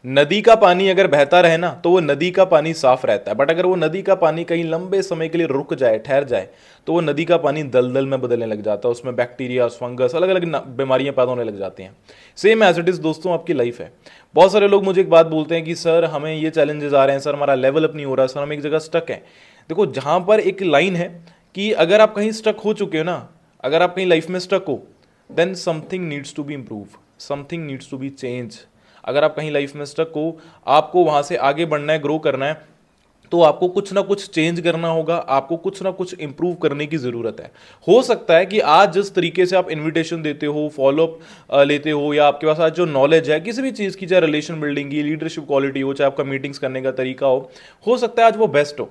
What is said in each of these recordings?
नदी का पानी अगर बहता रहे ना तो वो नदी का पानी साफ रहता है, बट अगर वो नदी का पानी कहीं लंबे समय के लिए रुक जाए, ठहर जाए, तो वो नदी का पानी दलदल में बदलने लग जाता है, उसमें बैक्टीरिया, फंगस, अलग अलग बीमारियां पैदा होने लग जाती हैं। सेम एज इट इज दोस्तों आपकी लाइफ है। बहुत सारे लोग मुझे एक बात बोलते हैं कि सर हमें ये चैलेंजेस आ रहे हैं, सर हमारा लेवल अप नहीं हो रहा, सर हम एक जगह स्टक हैं। देखो, जहां पर एक लाइन है कि अगर आप कहीं स्टक हो चुके हो ना, अगर आप कहीं लाइफ में स्टक हो, then something needs to be improve, something needs to be change. अगर आप कहीं लाइफ में स्टक हो, आपको वहां से आगे बढ़ना है, ग्रो करना है, तो आपको कुछ ना कुछ चेंज करना होगा, आपको कुछ ना कुछ इंप्रूव करने की जरूरत है। हो सकता है कि आज जिस तरीके से आप इनविटेशन देते हो, फॉलोअप लेते हो, या आपके पास आज जो नॉलेज है किसी भी चीज़ की, चाहे रिलेशन बिल्डिंग की, लीडरशिप क्वालिटी हो, चाहे आपका मीटिंग्स करने का तरीका हो सकता है आज वो बेस्ट हो।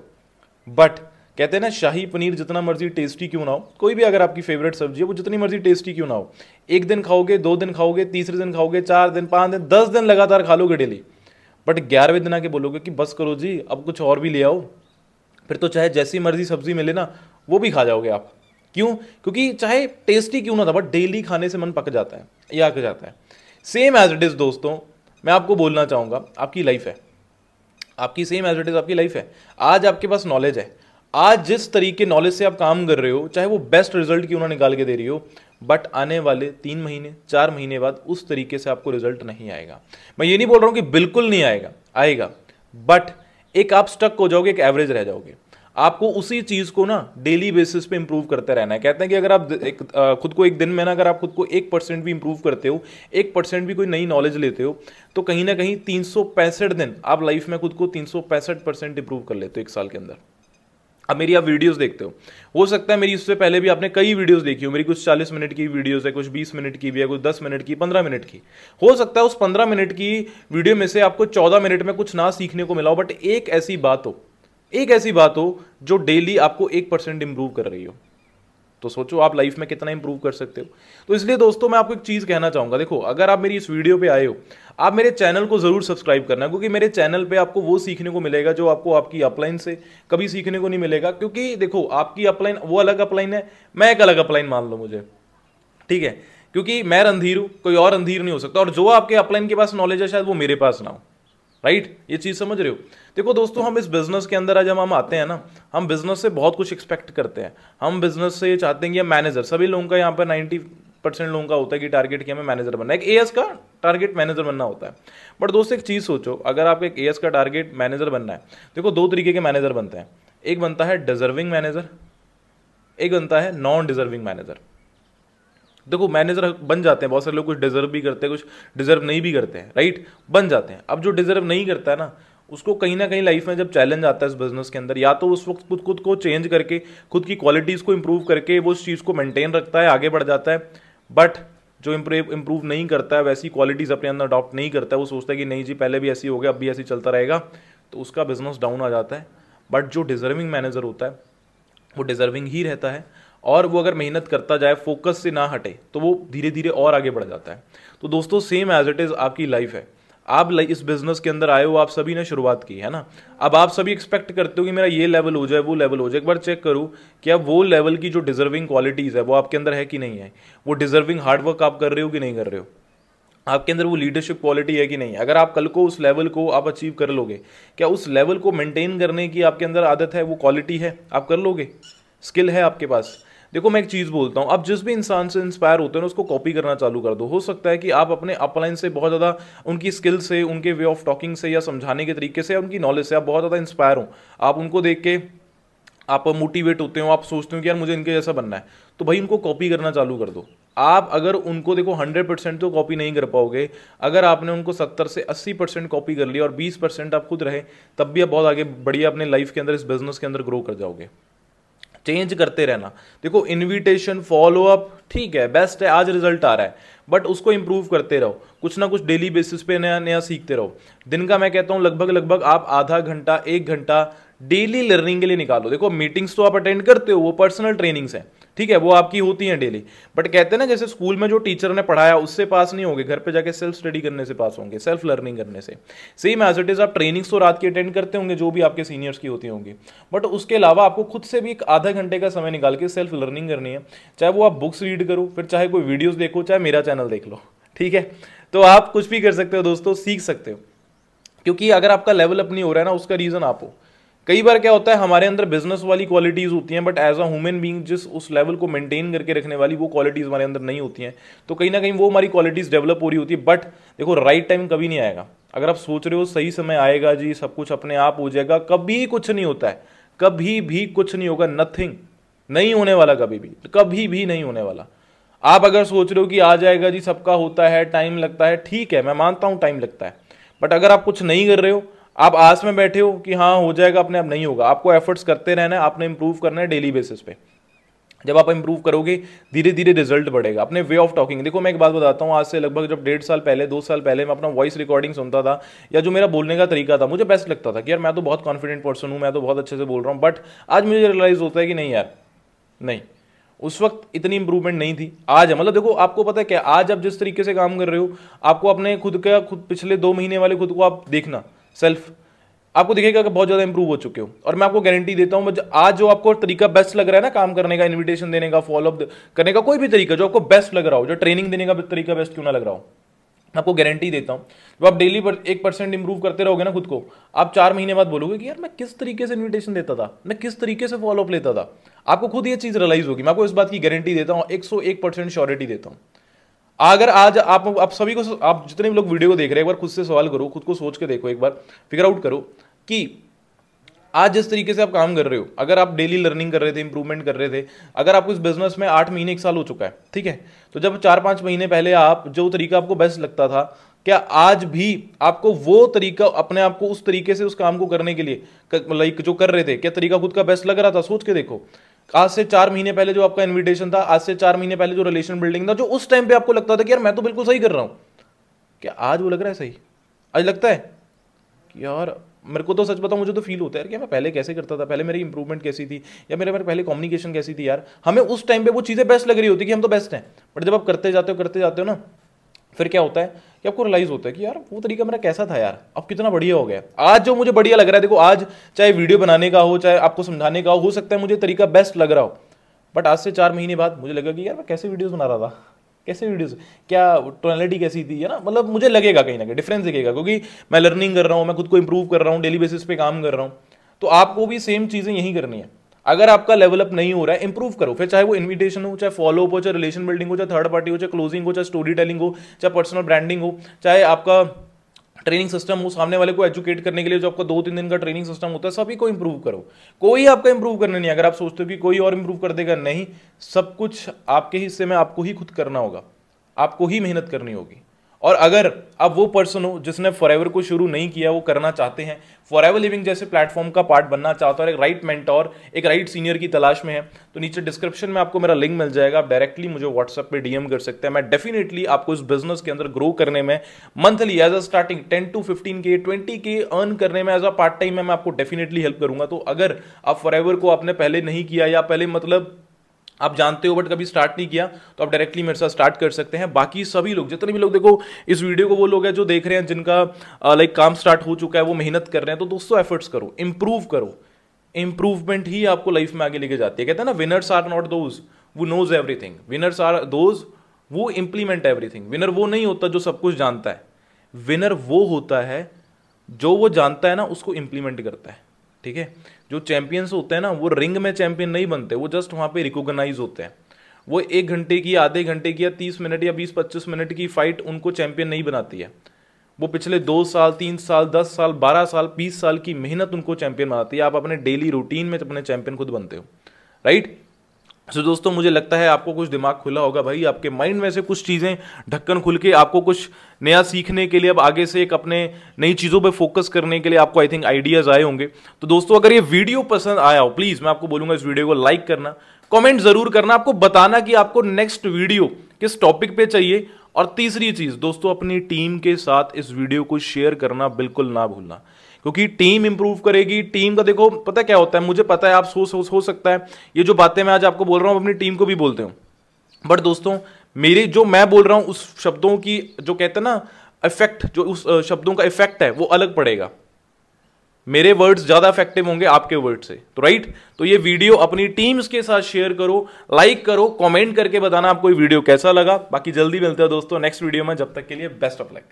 बट कहते हैं ना, शाही पनीर जितना मर्जी टेस्टी क्यों ना हो, कोई भी अगर आपकी फेवरेट सब्जी है वो जितनी मर्जी टेस्टी क्यों ना हो, एक दिन खाओगे, 2 दिन खाओगे, तीसरे दिन खाओगे, 4 दिन, 5 दिन, 10 दिन लगातार खा लोगे डेली, बट 11वें दिन आके बोलोगे कि बस करो जी, अब कुछ और भी ले आओ, फिर तो चाहे जैसी मर्जी सब्जी मिले ना वो भी खा जाओगे आप। क्यों? क्योंकि चाहे टेस्टी क्यों ना था, बट डेली खाने से मन पक जाता है, या अक जाता है। सेम एज इट इज दोस्तों, मैं आपको बोलना चाहूंगा, आपकी लाइफ है, आपकी सेम एज इट इज आपकी लाइफ है। आज आपके पास नॉलेज है, आज जिस तरीके नॉलेज से आप काम कर रहे हो, चाहे वो बेस्ट रिजल्ट क्यों ना निकाल के दे रही हो, बट आने वाले 3 महीने 4 महीने बाद उस तरीके से आपको रिजल्ट नहीं आएगा। मैं ये नहीं बोल रहा हूं कि बिल्कुल नहीं आएगा, आएगा, बट एक आप स्टक हो जाओगे, एक एवरेज रह जाओगे। आपको उसी चीज को ना डेली बेसिस पे इंप्रूव करते रहना है। कहते हैं कि अगर आप खुद को एक दिन में ना, अगर आप खुद को 1% भी इंप्रूव करते हो, 1% भी कोई नई नॉलेज लेते हो, तो कहीं ना कहीं 365 दिन आप लाइफ में खुद को 365% इंप्रूव कर लेते हो एक साल के अंदर। अब मेरी आप वीडियोस देखते हो सकता है मेरी इससे पहले भी आपने कई वीडियोस देखी हो, मेरी कुछ 40 मिनट की वीडियोस है, कुछ 20 मिनट की भी है, कुछ 10 मिनट की, 15 मिनट की। हो सकता है उस 15 मिनट की वीडियो में से आपको 14 मिनट में कुछ ना सीखने को मिला हो, बट एक ऐसी बात हो जो डेली आपको 1% इंप्रूव कर रही हो, तो सोचो आप लाइफ में कितना इंप्रूव कर सकते हो। तो इसलिए दोस्तों मैं आपको एक चीज कहना चाहूंगा, देखो अगर आप मेरी इस वीडियो पे आए हो, आप मेरे चैनल को जरूर सब्सक्राइब करना, क्योंकि मेरे चैनल पे आपको वो सीखने को मिलेगा जो आपको आपकी अपलाइन से कभी सीखने को नहीं मिलेगा। क्योंकि देखो, आपकी अपलाइन वो अलग अपलाइन है, मैं एक अलग अपलाइन मान लो मुझे, ठीक है, क्योंकि मैं रणधीर हूं, कोई और रणधीर नहीं हो सकता, और जो आपके अपलाइन के पास नॉलेज है शायद वो मेरे पास ना हो। राइट, ये चीज समझ रहे हो? देखो दोस्तों, हम इस बिजनेस के अंदर आज हम आते हैं ना, हम बिजनेस से बहुत कुछ एक्सपेक्ट करते हैं। हम बिजनेस से चाहते हैं कि मैनेजर, सभी लोगों का यहाँ पर 90% लोगों का होता है कि टारगेट कि हमें मैनेजर बनना है, एक एएस का टारगेट मैनेजर बनना होता है। बट दोस्तों एक चीज सोचो, अगर आपको एक एएस का टारगेट मैनेजर बनना है, देखो 2 तरीके के मैनेजर बनते हैं, एक बनता है डिजर्विंग मैनेजर, एक बनता है नॉन डिजर्विंग मैनेजर। देखो मैनेजर बन जाते हैं बहुत सारे लोग, कुछ डिजर्व भी करते हैं, कुछ डिजर्व नहीं भी करते हैं, राइट, बन जाते हैं। अब जो डिजर्व नहीं करता है ना, उसको कहीं ना कहीं लाइफ में जब चैलेंज आता है इस बिजनेस के अंदर, या तो उस वक्त खुद को चेंज करके, खुद की क्वालिटीज को इंप्रूव करके वो उस चीज को मेंटेन रखता है, आगे बढ़ जाता है। बट जो इंप्रूव नहीं करता है, वैसी क्वालिटीज अपने अंदर अडॉप्ट नहीं करता है, वो सोचता है कि नहीं जी पहले भी ऐसी हो गया, अब भी ऐसी चलता रहेगा, तो उसका बिजनेस डाउन आ जाता है। बट जो डिजर्विंग मैनेजर होता है वो डिजर्विंग ही रहता है, और वो अगर मेहनत करता जाए, फोकस से ना हटे, तो वो धीरे धीरे और आगे बढ़ जाता है। तो दोस्तों सेम एज इट इज आपकी लाइफ है। आप इस बिजनेस के अंदर आए हो, आप सभी ने शुरुआत की है ना, अब आप सभी एक्सपेक्ट करते हो कि मेरा ये लेवल हो जाए, वो लेवल हो जाए। एक बार चेक करो क्या वो लेवल की जो डिजर्विंग क्वालिटीज है वो आपके अंदर है कि नहीं है, वो डिजर्विंग हार्डवर्क आप कर रहे हो कि नहीं कर रहे हो, आपके अंदर वो लीडरशिप क्वालिटी है कि नहीं। अगर आप कल को उस लेवल को आप अचीव कर लोगे, क्या उस लेवल को मेंटेन करने की आपके अंदर आदत है, वो क्वालिटी है, आप कर लोगे, स्किल है आपके पास। देखो मैं एक चीज बोलता हूं, आप जिस भी इंसान से इंस्पायर होते हैं ना, उसको कॉपी करना चालू कर दो। हो सकता है कि आप अपने अपलाइन से बहुत ज्यादा, उनकी स्किल से, उनके वे ऑफ टॉकिंग से, या समझाने के तरीके से, उनकी नॉलेज से आप बहुत ज्यादा इंस्पायर हो, आप उनको देख के आप मोटिवेट होते हो, आप सोचते हो कि यार मुझे इनके जैसा बनना है, तो भाई उनको कॉपी करना चालू कर दो। आप अगर उनको देखो 100% तो कॉपी नहीं कर पाओगे, अगर आपने उनको 70 से 80% कॉपी कर लिया और 20% आप खुद रहे, तब भी आप बहुत आगे बढ़िए अपने लाइफ के अंदर, इस बिजनेस के अंदर ग्रो कर जाओगे। चेंज करते रहना। देखो इनविटेशन, फॉलो अप ठीक है, बेस्ट है, आज रिजल्ट आ रहा है, बट उसको इंप्रूव करते रहो, कुछ ना कुछ डेली बेसिस पे नया नया सीखते रहो। दिन का मैं कहता हूं लगभग आप आधा घंटा 1 घंटा डेली लर्निंग के लिए निकालो। देखो मीटिंग्स तो आप अटेंड करते हो, वो पर्सनल ट्रेनिंग्स हैं, ठीक है, वो आपकी होती हैं डेली, बट कहते हैं ना जैसे स्कूल में जो टीचर ने पढ़ाया उससे पास नहीं होंगे, घर पे जाके सेल्फ स्टडी करने से पास होंगे, सेल्फ लर्निंग करने से। सेम एज इट इज आप ट्रेनिंग्स तो रात की अटेंड करते होंगे जो भी आपके सीनियर्स की होती होंगी, बट उसके अलावा आपको खुद से भी एक आधा घंटे का समय निकाल के सेल्फ लर्निंग करनी है। चाहे वो आप बुक्स रीड करो, फिर चाहे कोई वीडियोस देखो, चाहे मेरा चैनल देख लो, ठीक है। तो आप कुछ भी कर सकते हो दोस्तों, सीख सकते हो। क्योंकि अगर आपका लेवल अप नहीं हो रहा है ना, उसका रीजन आप हो। कई बार क्या होता है, हमारे अंदर बिजनेस वाली क्वालिटीज होती हैं, but as a human being जिस उस लेवल को मेंटेन करके रखने वाली वो क्वालिटीज हमारे अंदर नहीं होती हैं, तो कहीं ना कहीं वो हमारी क्वालिटीज डेवलप हो रही होती है। बट देखो, राइट टाइम कभी नहीं आएगा। अगर आप सोच रहे हो सही समय आएगा जी, सब कुछ अपने आप हो जाएगा, कभी कुछ नहीं होता है, कभी भी कुछ नहीं होगा, नथिंग नहीं होने वाला, कभी भी नहीं होने वाला। आप अगर सोच रहे हो कि आ जाएगा जी, सबका होता है, टाइम लगता है, ठीक है, मैं मानता हूं टाइम लगता है, बट अगर आप कुछ नहीं कर रहे हो, आप आस में बैठे हो कि हाँ हो जाएगा, अपने आप नहीं होगा। आपको एफर्ट्स करते रहना है, आपने इंप्रूव करना है डेली बेसिस पे। जब आप इंप्रूव करोगे, धीरे धीरे रिजल्ट बढ़ेगा। अपने वे ऑफ टॉकिंग देखो, मैं एक बात बताता हूँ, आज से लगभग जब 1.5 साल पहले 2 साल पहले मैं अपना वॉइस रिकॉर्डिंग सुनता था, या जो मेरा बोलने का तरीका था, मुझे बेस्ट लगता था कि यार मैं तो बहुत कॉन्फिडेंट पर्सन हूँ, मैं तो बहुत अच्छे से बोल रहा हूँ। बट आज मुझे रियलाइज होता है कि नहीं यार, नहीं, उस वक्त इतनी इंप्रूवमेंट नहीं थी। आज है, मतलब देखो, आपको पता है क्या, आज आप जिस तरीके से काम कर रहे हो, आपको अपने खुद पिछले 2 महीने वाले खुद को आप देखना, सेल्फ, आपको दिखेगा कि बहुत ज्यादा इंप्रूव हो चुके हो। और मैं आपको गारंटी देता हूं, आज जो आपको तरीका बेस्ट लग रहा है ना काम करने का, इन्विटेशन देने का, फॉलोअप करने का, कोई भी तरीका जो आपको बेस्ट लग रहा हो, जो ट्रेनिंग देने का तरीका बेस्ट क्यों ना लग रहा हो, आपको गारंटी देता हूं, जब आप डेली 1% इंप्रूव करते रहोगे ना खुद को, आप 4 महीने बाद बोलोगे कि यार मैं किस तरीके से इन्विटेशन देता था, मैं किस तरीके से फॉलोअप लेता था। आपको खुद ये चीज रियलाइज होगी। मैं आपको इस बात की गारंटी देता हूं, 101% श्योरिटी देता हूं। अगर आज आप सभी को, आप जितने भी लोग वीडियो को देख रहे हैं, एक बार खुद से सवाल करो, खुद को सोच के देखो, एक बार फिगर आउट करो कि आज जिस तरीके से आप काम कर रहे हो, अगर आप डेली लर्निंग कर रहे थे, इंप्रूवमेंट कर रहे थे, अगर आपको इस बिजनेस में 8 महीने 1 साल हो चुका है, ठीक है, तो जब 4-5 महीने पहले आप जो तरीका आपको बेस्ट लगता था, क्या आज भी आपको वो तरीका, अपने आप को उस तरीके से उस काम को करने के लिए लाइक जो कर रहे थे, क्या तरीका खुद का बेस्ट लग रहा था? सोच के देखो। आज से 4 महीने पहले जो आपका इन्विटेशन था, आज से 4 महीने पहले जो रिलेशन बिल्डिंग था, जो उस टाइम पे आपको लगता था कि यार मैं तो बिल्कुल सही कर रहा हूं, क्या आज वो लग रहा है सही? आज लगता है कि यार, मेरे को तो सच बताऊं, मुझे तो फील होता है कि मैं पहले कैसे करता था, पहले मेरी इंप्रूवमेंट कैसी थी, या मेरे पहले कम्युनिकेशन कैसी थी यार। हमें उस टाइम पे वो चीज़ें बेस्ट लग रही होती कि हम तो बेस्ट हैं, बट जब आप करते जाते हो ना, फिर क्या होता है कि आपको रियलाइज होता है कि यार वो तरीका मेरा कैसा था यार, अब कितना बढ़िया हो गया। आज जो मुझे बढ़िया लग रहा है, देखो आज चाहे वीडियो बनाने का हो, चाहे आपको समझाने का हो सकता है मुझे तरीका बेस्ट लग रहा हो, बट आज से 4 महीने बाद मुझे लगा कि यार मैं कैसे वीडियोस बना रहा था, कैसे वीडियोस, क्या टोनलिटी कैसी थी, है ना, मतलब मुझे लगेगा कहीं ना कहीं डिफरेंस दिखेगा, क्योंकि मैं लर्निंग कर रहा हूँ, मैं खुद को इंप्रूव कर रहा हूँ, डेली बेसिस पे काम कर रहा हूँ। तो आपको भी सेम चीजें यही करनी है। अगर आपका लेवल अप नहीं हो रहा है, इंप्रूव करो, फिर चाहे वो इन्विटेशन हो, चाहे फॉलो हो, चाहे रिलेशन बिल्डिंग हो, चाहे थर्ड पार्टी हो, चाहे क्लोजिंग हो, चाहे स्टोरी टेलिंग हो, चाहे पर्सनल ब्रांडिंग हो, चाहे आपका ट्रेनिंग सिस्टम हो, सामने वाले को एजुकेट करने के लिए जो आपका 2-3 दिन का ट्रेनिंग सिस्टम होता है, सभी को इंप्रूव करो। कोई आपका इंप्रूव करने नहीं। अगर आप सोचते हो कि कोई और इंप्रूव कर देगा, नहीं, सब कुछ आपके हिस्से में आपको ही खुद करना होगा, आपको ही मेहनत करनी होगी। और अगर आप वो पर्सन हो जिसने फॉरएवर को शुरू नहीं किया, वो करना चाहते हैं, फॉरएवर लिविंग जैसे प्लेटफॉर्म का पार्ट बनना चाहता है, एक राइट मेंटोर, एक राइट सीनियर की तलाश में है, तो नीचे डिस्क्रिप्शन में आपको मेरा लिंक मिल जाएगा, आप डायरेक्टली मुझे व्हाट्सएप पे डीएम कर सकते हैं। मैं डेफिनेटली आपको इस बिजनेस के अंदर ग्रो करने में, monthly as a starting 10 to 15K 20K earn करने में एज अ पार्ट टाइम में मैं आपको डेफिनेटली हेल्प करूंगा। तो अगर आप फॉरएवर को आपने पहले नहीं किया, या पहले मतलब आप जानते हो बट कभी स्टार्ट नहीं किया, तो आप डायरेक्टली मेरे साथ स्टार्ट कर सकते हैं। बाकी सभी लोग, जितने भी लोग देखो इस वीडियो को, वो लोग हैं जो देख रहे हैं जिनका लाइक काम स्टार्ट हो चुका है, वो मेहनत कर रहे हैं, तो दोस्तों एफर्ट्स करो, इंप्रूव करो। इंप्रूवमेंट ही आपको लाइफ में आगे लेके जाती है। कहते हैं ना, विनर्स आर नॉट दोज वो knows everything, winners are those वो इंप्लीमेंट एवरीथिंग। विनर वो नहीं होता जो सब कुछ जानता है, विनर वो होता है जो वो जानता है ना उसको इंप्लीमेंट करता है। ठीक है, जो चैंपियंस होते हैं ना, वो रिंग में चैंपियन नहीं बनते, वो जस्ट वहां पे रिकॉग्नाइज होते हैं। वो 1 घंटे की, आधे घंटे की, या 30 मिनट या 20-25 मिनट की फाइट उनको चैंपियन नहीं बनाती है। वो पिछले 2 साल, 3 साल, 10 साल, 12 साल, 20 साल की मेहनत उनको चैंपियन बनाती है। आप अपने डेली रूटीन में अपने चैंपियन खुद बनते हो, राइट। तो दोस्तों मुझे लगता है आपको कुछ दिमाग खुला होगा भाई, आपके माइंड में से कुछ चीज़ें ढक्कन खुल के, आपको कुछ नया सीखने के लिए, अब आगे से एक अपने नई चीज़ों पे फोकस करने के लिए आपको आई थिंक आइडियाज आए होंगे। तो दोस्तों अगर ये वीडियो पसंद आया हो, प्लीज़ मैं आपको बोलूंगा इस वीडियो को लाइक करना, कमेंट जरूर करना, आपको बताना कि आपको नेक्स्ट वीडियो किस टॉपिक पे चाहिए। और तीसरी चीज़ दोस्तों, अपनी टीम के साथ इस वीडियो को शेयर करना बिल्कुल ना भूलना, क्योंकि टीम इंप्रूव करेगी। टीम का देखो पता क्या होता है, मुझे पता है आप हो सकता है ये जो बातें मैं आज आपको बोल रहा हूं अपनी टीम को भी बोलते हूं, बट दोस्तों मेरे जो मैं बोल रहा हूं उस शब्दों की जो कहते हैं ना इफेक्ट, जो उस शब्दों का इफेक्ट है वो अलग पड़ेगा। मेरे वर्ड्स ज्यादा इफेक्टिव होंगे आपके वर्ड से, तो राइट। तो ये वीडियो अपनी टीम्स के साथ शेयर करो, लाइक करो, कमेंट करके बताना आपको ये वीडियो कैसा लगा। बाकी जल्दी मिलते हैं दोस्तों नेक्स्ट वीडियो में, जब तक के लिए बेस्ट ऑफ लक।